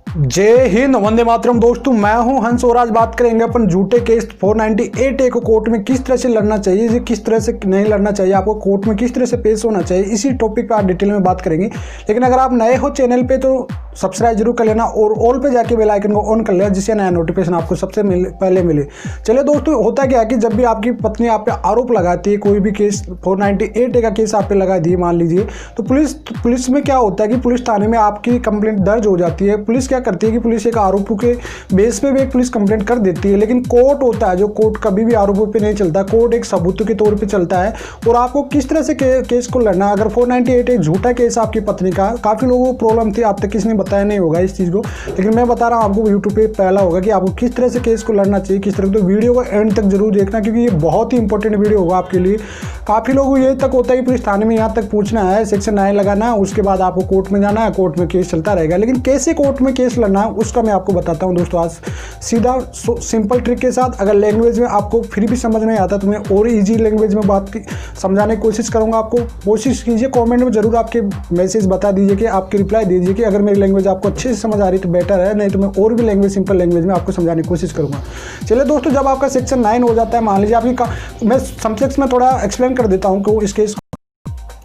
जय हिंद, वंदे मातरम। दोस्तों मैं हूं हंस और आज बात करेंगे अपन झूठे केस 498A को कोर्ट में किस तरह से लड़ना चाहिए, किस तरह से नहीं लड़ना चाहिए, आपको कोर्ट में किस तरह से पेश होना चाहिए, इसी टॉपिक पर आज डिटेल में बात करेंगे। लेकिन अगर आप नए हो चैनल पे तो सब्सक्राइब जरूर कर लेना और ऑल पे जाके बेल आइकन को ऑन कर लेना, जिससे नया नोटिफिकेशन आपको सबसे पहले मिले। चलिए दोस्तों, होता क्या है कि जब भी आपकी पत्नी आप पे आरोप लगाती है, कोई भी केस 498A का केस आप पे लगा दिए मान लीजिए, तो पुलिस में क्या होता है कि पुलिस थाने में आपकी कंप्लेंट दर्ज हो जाती है। पुलिस क्या करती है कि पुलिस एक आरोपों के बेस पे भी एक पुलिस कंप्लेंट कर देती है, लेकिन कोर्ट होता है जो कोर्ट कभी भी आरोपों पे नहीं चलता, कोर्ट एक सबूतों के तौर पे चलता है। और आपको किस तरह से केस को लड़ना, अगर 498 एक झूठा केस आपकी पत्नी का, काफ़ी लोगों को प्रॉब्लम थी, अब तक किसी ने बताया नहीं होगा इस चीज़ को, लेकिन मैं बता रहा हूँ आपको यूट्यूब पे पहला होगा कि आपको किस तरह से केस को लड़ना चाहिए, किस तरह। तो वीडियो को एंड तक जरूर देखना, क्योंकि ये बहुत ही इंपॉर्टेंट वीडियो होगा आपके लिए। काफ़ी लोगों को ये तक होता है कि पुलिस थाने में यहाँ तक पूछना है, सेक्शन 9 लगाना है, उसके बाद आपको कोर्ट में जाना है, कोर्ट में केस चलता रहेगा। लेकिन कैसे कोर्ट में केस लड़ना है उसका मैं आपको बताता हूं दोस्तों आज सीधा सिंपल ट्रिक के साथ। अगर लैंग्वेज में आपको फिर भी समझ नहीं आता तो मैं और इजी लैंग्वेज में बात समझाने की कोशिश करूंगा। आपको कोशिश कीजिए, कमेंट में जरूर आपके मैसेज बता दीजिए कि आपके रिप्लाई दीजिए कि अगर मेरी लैंग्वेज आपको अच्छे से समझ आ रही तो बेटर है, नहीं तो मैं और भी लैंग्वेज सिंपल लैंग्वेज में आपको समझाने की कोशिश करूंगा। चलिए दोस्तों, जब आपका सेक्शन 9 हो जाता है, मान लीजिए आपकी, मैं सबसेक्स में थोड़ा एक्सप्लेन कर देता हूँ कि इस केस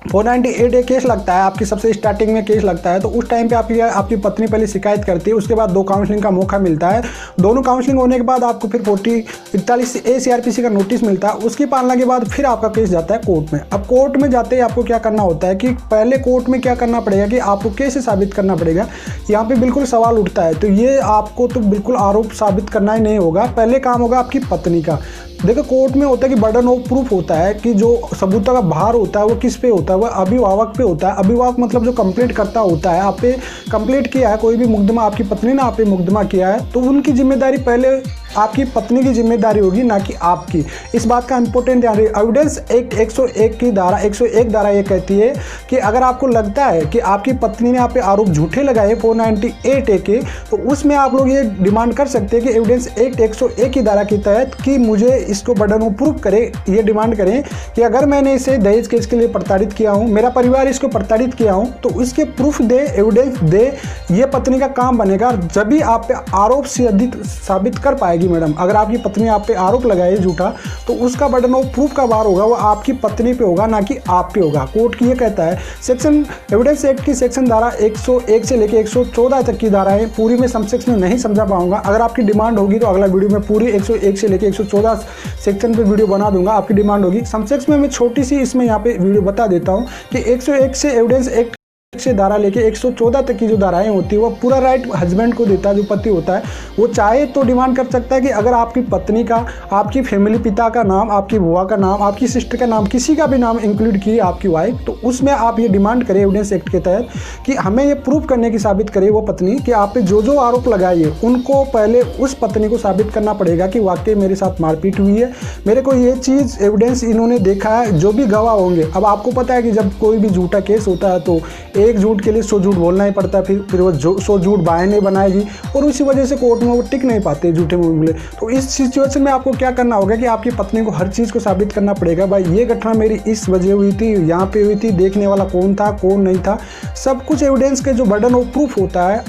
498 केस लगता है, आपकी सबसे स्टार्टिंग में केस लगता है, तो उस टाइम पे आपकी पत्नी पहले शिकायत करती है, उसके बाद 2 काउंसलिंग का मौका मिलता है। दोनों काउंसलिंग होने के बाद आपको फिर 41 CRPC का नोटिस मिलता है। उसकी पालना के बाद फिर आपका केस जाता है कोर्ट में। अब कोर्ट में जाते ही आपको क्या करना होता है कि पहले कोर्ट में क्या करना पड़ेगा कि आपको कैसे साबित करना पड़ेगा। यहाँ पर बिल्कुल सवाल उठता है, तो ये आपको तो बिल्कुल आरोप साबित करना ही नहीं होगा, पहले काम होगा आपकी पत्नी का। देखो, कोर्ट में होता है कि बर्डन ऑफ प्रूफ होता है कि जो सबूतों का भार होता है वो किस पे होता है, वो अभिभावक पे होता है। अभिभावक मतलब जो कंप्लेंट करता होता है, आप पे कंप्लेंट किया है, कोई भी मुकदमा आपकी पत्नी ने आप पे मुकदमा किया है, तो उनकी जिम्मेदारी पहले आपकी पत्नी की जिम्मेदारी होगी, ना कि आपकी। इस बात का इंपॉर्टेंट ध्यान रखिए। एविडेंस एक्ट 101 की धारा 101 धारा ये कहती है कि अगर आपको लगता है कि आपकी पत्नी ने आप पे आरोप झूठे लगाए 498A के, तो उसमें आप लोग ये डिमांड कर सकते हैं कि एविडेंस एक्ट 101 की धारा के तहत कि मुझे इसको बर्डन ऑफ प्रूफ करे, ये डिमांड करें कि अगर मैंने इसे दहेज केस के लिए प्रताड़ित किया हूँ, मेरा परिवार इसको प्रताड़ित किया हूँ, तो इसके प्रूफ दे, एविडेंस दे। ये पत्नी का काम बनेगा, जब भी आप पे आरोप से अधिक साबित कर पाएगी मैडम। अगर आपकी पत्नी आप पे आरोप लगाए झूठा, तो उसका बर्डन ऑफ प्रूफ का भार होगा वो आपकी पत्नी पे होगा, ना कि आप पे होगा। कोर्ट की ये कहता है। सेक्शन एविडेंस एक्ट की सेक्शन धारा 101 से लेकर 114 तक की धाराएं पूरी मैं सबसेक्शन में नहीं समझा पाऊंगा। अगर आपकी डिमांड होगी तो अगला वीडियो में पूरी 101 से लेकर 114 सेक्शन पे वीडियो बना दूंगा, आपकी डिमांड होगी। सबसेक्शन में मैं छोटी सी इसमें यहाँ पे वीडियो बता देता हूँ कि 101 से एविडेंस एक्ट से धारा लेके 114 तक की जो धाराएं होती है वो पूरा राइट हस्बैंड को देता है। जो पति होता है वो चाहे तो डिमांड कर सकता है कि अगर आपकी पत्नी का, आपकी फैमिली, पिता का नाम, आपकी बुआ का नाम, आपकी सिस्टर का नाम, किसी का भी नाम इंक्लूड की आपकी वाइफ, तो उसमें आप ये डिमांड करें एविडेंस एक्ट के तहत कि हमें ये प्रूफ करने की साबित करे वो पत्नी कि आप पे जो जो आरोप लगाए है उनको पहले उस पत्नी को साबित करना पड़ेगा कि वाकई मेरे साथ मारपीट हुई है, मेरे को ये चीज़ एविडेंस इन्होंने देखा है, जो भी गवाह होंगे। अब आपको पता है कि जब कोई भी झूठा केस होता है तो एक झूठ के लिए 100 झूठ बोलना ही पड़ता है, फिर वो 100 झूठ बहाने बनाएगी और उसी वजह से कोर्ट में वो टिक नहीं पाते झूठे मामले। तो इस सिचुएशन में आपको क्या करना होगा कि आपकी पत्नी को हर चीज़ को साबित करना पड़ेगा, भाई ये घटना मेरी इस वजह हुई थी, यहाँ पे हुई थी, देखने वाला कौन था, कौन नहीं था, सब कुछ एविडेंस के जो बर्डन ऑफ प्रूफ होता है,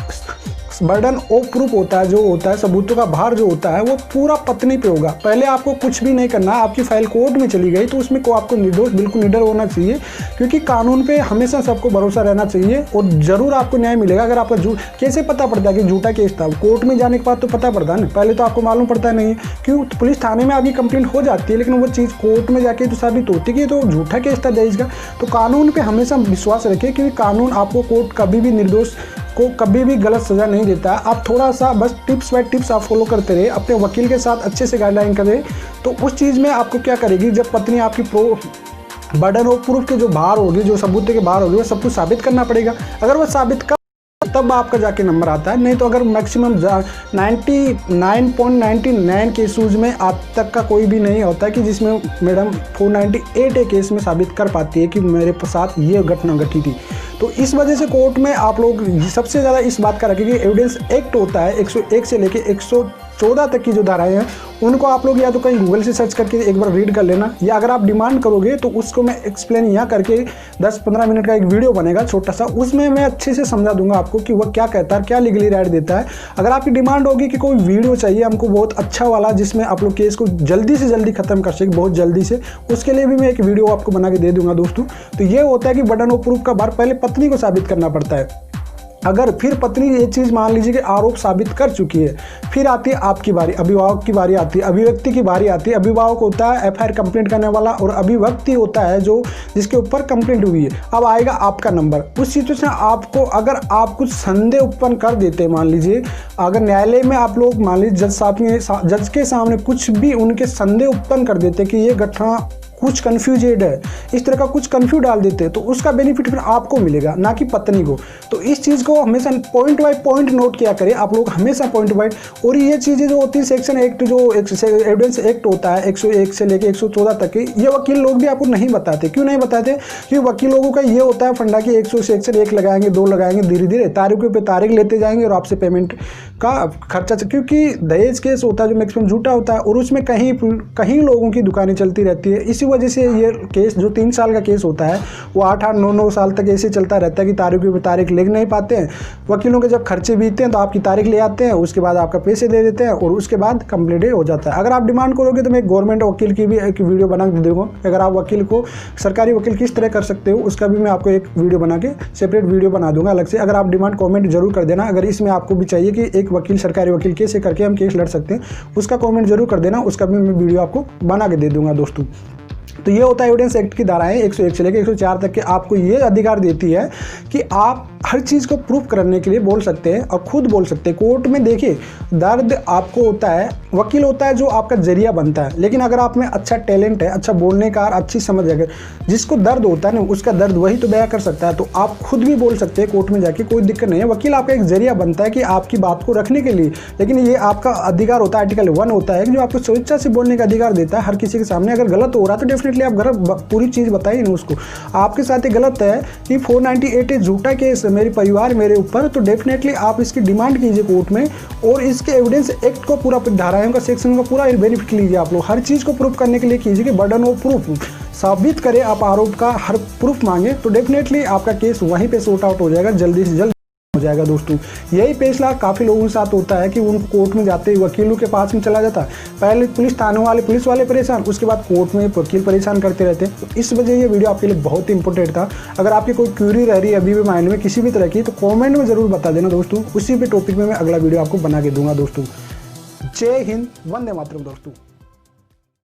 बर्डन ऑफ प्रूफ होता है, जो होता है सबूतों का भार जो होता है वो पूरा पत्नी पे होगा। पहले आपको कुछ भी नहीं करना। आपकी फाइल कोर्ट में चली गई तो उसमें को आपको निर्दोष, बिल्कुल निडर होना चाहिए, क्योंकि कानून पे हमेशा सबको भरोसा रहना चाहिए और जरूर आपको न्याय मिलेगा। अगर आपका झूठ कैसे पता पड़ता है कि झूठा केस था, कोर्ट में जाने के बाद तो पता पड़ता है ना, पहले तो आपको मालूम पड़ता नहीं है। क्यों? पुलिस थाने में आपकी कंप्लेंट हो जाती है, लेकिन वो चीज़ कोर्ट में जाके तो साबित होती है कि तो झूठा केस था दहेज का। तो कानून पे हमेशा विश्वास रखें, क्योंकि कानून आपको, कोर्ट कभी भी निर्दोष को कभी भी गलत सजा नहीं देता। आप थोड़ा सा बस टिप्स बाय टिप्स आप फॉलो करते रहे, अपने वकील के साथ अच्छे से गाइडलाइन करें, तो उस चीज़ में आपको क्या करेगी, जब पत्नी आपकी बर्डन ऑफ प्रूफ के जो भार होगी, जो सबूत के भार होगी, वो सब कुछ साबित करना पड़ेगा। अगर वो साबित कर तब आपका जाके नंबर आता है, नहीं तो अगर मैक्सिमम 99.99 केसेस में आज तक का कोई भी नहीं होता है कि जिसमें मैडम 498 केस में साबित कर पाती है कि मेरे साथ ये घटना घटी थी। तो इस वजह से कोर्ट में आप लोग सबसे ज़्यादा इस बात का रखें कि एविडेंस एक्ट होता है 101 से लेके 114 तक की जो धाराएं हैं उनको आप लोग या तो कहीं गूगल से सर्च करके एक बार रीड कर लेना, या अगर आप डिमांड करोगे तो उसको मैं एक्सप्लेन यहाँ करके 10-15 मिनट का एक वीडियो बनेगा छोटा सा, उसमें मैं अच्छे से समझा दूंगा आपको कि वह क्या कहता है, क्या लीगली राइट देता है। अगर आपकी डिमांड होगी कि कोई वीडियो चाहिए हमको बहुत अच्छा वाला जिसमें आप लोग केस को जल्दी से जल्दी खत्म कर सके, बहुत जल्दी से, उसके लिए भी मैं एक वीडियो आपको बना के दे दूंगा दोस्तों। तो ये होता है कि बर्डन ऑफ प्रूफ का बार पहले पत्नी को साबित करना पड़ता है। अगर फिर पत्नी ये चीज़ मान लीजिए कि आरोप साबित कर चुकी है, फिर आती है आपकी बारी, अभिभावक की बारी आती है, अभिव्यक्ति की बारी आती है। अभिभावक होता है एफआईआर कंप्लेंट करने वाला और अभिव्यक्ति होता है जो जिसके ऊपर कंप्लेंट हुई है। अब आएगा आपका नंबर। उस सिचुएशन आपको अगर आप कुछ संदेह उत्पन्न कर देते हैं, मान लीजिए अगर न्यायालय में आप लोग मान लीजिए जज के सामने कुछ भी उनके संदेह उत्पन्न कर देते कि ये घटना कुछ कन्फ्यूजेड है, इस तरह का कुछ कन्फ्यूज डाल देते हैं, तो उसका बेनिफिट फिर आपको मिलेगा, ना कि पत्नी को। तो इस चीज़ को हमेशा पॉइंट बाय पॉइंट नोट किया करें आप लोग, हमेशा पॉइंट बाय। और ये चीज़ें जो होती है सेक्शन एक्ट जो एविडेंस एक्ट होता है 101 से लेकर 114 तक के, ये वकील लोग भी आपको नहीं बताते। क्यों नहीं बताते? क्योंकि वकील लोगों का ये होता है फंडा कि 100 सेक्शन 1 लगाएंगे, 2 लगाएंगे, धीरे धीरे तारीखों पे तारीख लेते जाएंगे और आपसे पेमेंट का खर्चा, क्योंकि दहेज केस होता है जो मैक्सिमम झूठा होता है और उसमें कहीं लोगों की दुकानें चलती रहती है। इसी वजह से ये केस जो 3 साल का केस होता है वो 8-8, 9-9 साल तक ऐसे चलता रहता है कि तारीखों पे तारीख ले नहीं पाते हैं। वकीलों के जब खर्चे बीतते हैं तो आपकी तारीख ले आते हैं, उसके बाद आपका पैसे दे देते हैं और उसके बाद कंप्लीट हो जाता है। अगर आप डिमांड करोगे तो मैं एक गवर्नमेंट वकील की भी एक वीडियो बना के दूंगा। अगर आप वकील को सरकारी वकील किस तरह कर सकते हो उसका भी मैं आपको एक वीडियो बना के सेपरेट वीडियो बना दूंगा अलग से। अगर आप डिमांड कॉमेंट जरूर कर देना, अगर इसमें आपको भी चाहिए कि एक वकील सरकारी वकील कैसे करके हम केस लड़ सकते हैं उसका कॉमेंट जरूर कर देना, उसका भी मैं वीडियो आपको बना के दे दूंगा दोस्तों। तो ये होता है एविडेंस एक्ट की धाराएं 101 से लेकर 104 तक के आपको ये अधिकार देती है कि आप हर चीज़ को प्रूफ करने के लिए बोल सकते हैं और खुद बोल सकते हैं। कोर्ट में देखिए दर्द आपको होता है, वकील होता है जो आपका जरिया बनता है, लेकिन अगर आप में अच्छा टैलेंट है, अच्छा बोलने का, अच्छी समझ है, जिसको दर्द होता है ना उसका दर्द वही तो बयां कर सकता है। तो आप खुद भी बोल सकते हैं कोर्ट में जाके, कोई दिक्कत नहीं है। वकील आपका एक जरिया बनता है कि आपकी बात को रखने के लिए, लेकिन ये आपका अधिकार होता है, आर्टिकल 1 होता है जो आपको स्वेच्छा से बोलने का अधिकार देता है हर किसी के सामने। अगर गलत हो रहा तो डेफिनेटली आप पूरी चीज़ बताइए ना उसको, आपके साथ ये गलत है कि 498 झूठा केस मेरे परिवार मेरे ऊपर, तो डेफिनेटली आप इसकी डिमांड कीजिए कोर्ट में और इसके एविडेंस एक्ट को पूरा धाराओं का सेक्शन का पूरा बेनिफिट लीजिए। आप लोग हर चीज़ को प्रूफ करने के लिए कीजिए कि बर्डन ऑफ प्रूफ साबित करें, आप आरोप का हर प्रूफ मांगे तो डेफिनेटली आपका केस वहीं पे सॉर्ट आउट हो जाएगा, जल्दी से जल्द हो जाएगा दोस्तों। यही फैसला काफ़ी लोगों के साथ होता है कि उनको कोर्ट में जाते ही वकीलों के पास में चला जाता है, पहले पुलिस थाने वाले पुलिस वाले परेशान, उसके बाद कोर्ट में वकील परेशान करते रहते हैं। तो इस वजह ये वीडियो आपके लिए बहुत ही इंपॉर्टेंट था। अगर आपकी कोई क्यूरी रह रही है अभी भी माइंड में किसी भी तरह की, तो कॉमेंट में ज़रूर बता देना दोस्तों, उसी पे टॉपिक में मैं अगला वीडियो आपको बना के दूंगा दोस्तों। जय हिंद, वंदे मातरम दोस्तों।